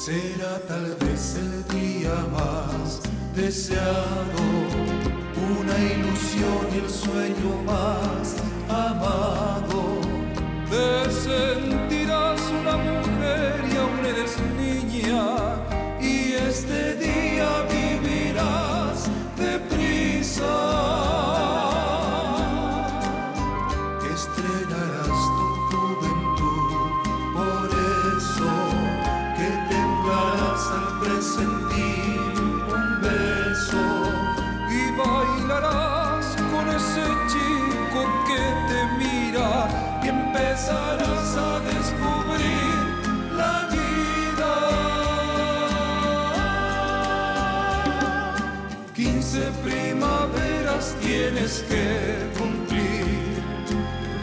Será tal vez el día más deseado, una ilusión y el sueño más amado. Te sentirás una mujer y aún eres niña, y este día vivirás deprisa. Estrenarás tu juventud, por eso que temblarás al presentir un beso. Y bailarás con ese chico que te mira, y empezarás a descubrir la vida. 15 primaveras tienes que cumplir,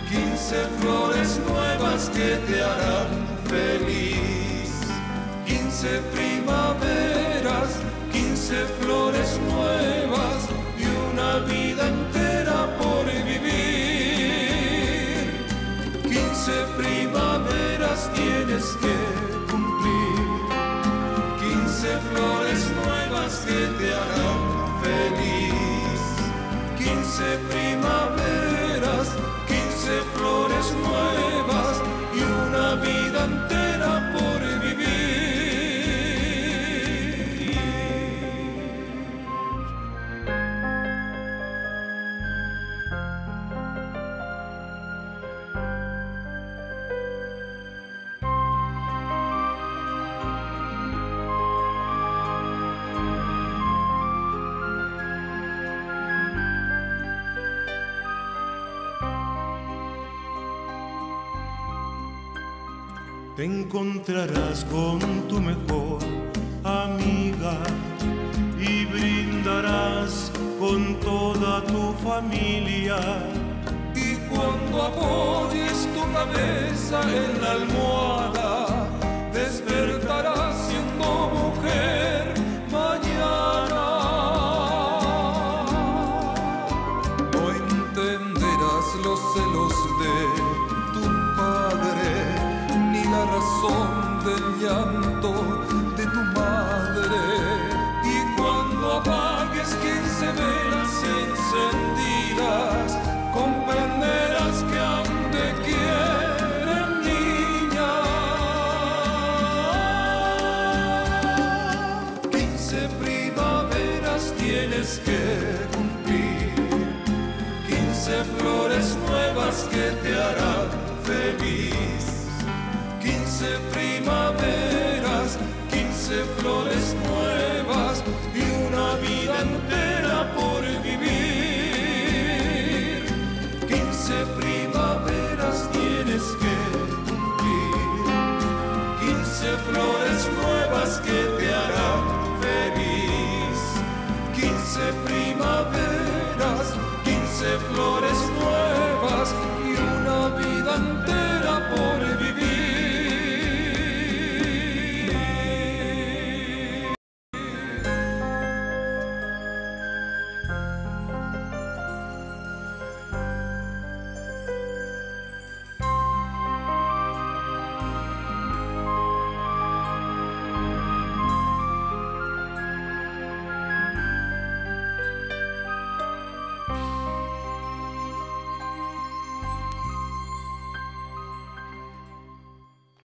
15 flores nuevas que te harán feliz. 15 primaveras, 15 flores nuevas y una vida entera por vivir. 15 primaveras tienes que cumplir, 15 flores nuevas que te harán feliz. 15 primaveras, 15 flores nuevas y una vida entera por vivir. Te encontrarás con tu mejor amiga y brindarás con toda tu familia. Y cuando apoyes tu cabeza en la almohada, despertarás siendo mujer mañana. No entenderás los celos de tu padre, ni la razón del llanto de tu madre. Y cuando apagues 15 velas encendidas, comprenderás que aún te quieren, niña. 15 primaveras tienes que cumplir, 15 flores nuevas que te harán feliz. 15 primaveras, 15 flores nuevas y una vida entera por vivir. 15 primaveras tienes que cumplir, 15 flores nuevas que te harán feliz. 15 primaveras, 15 flores nuevas.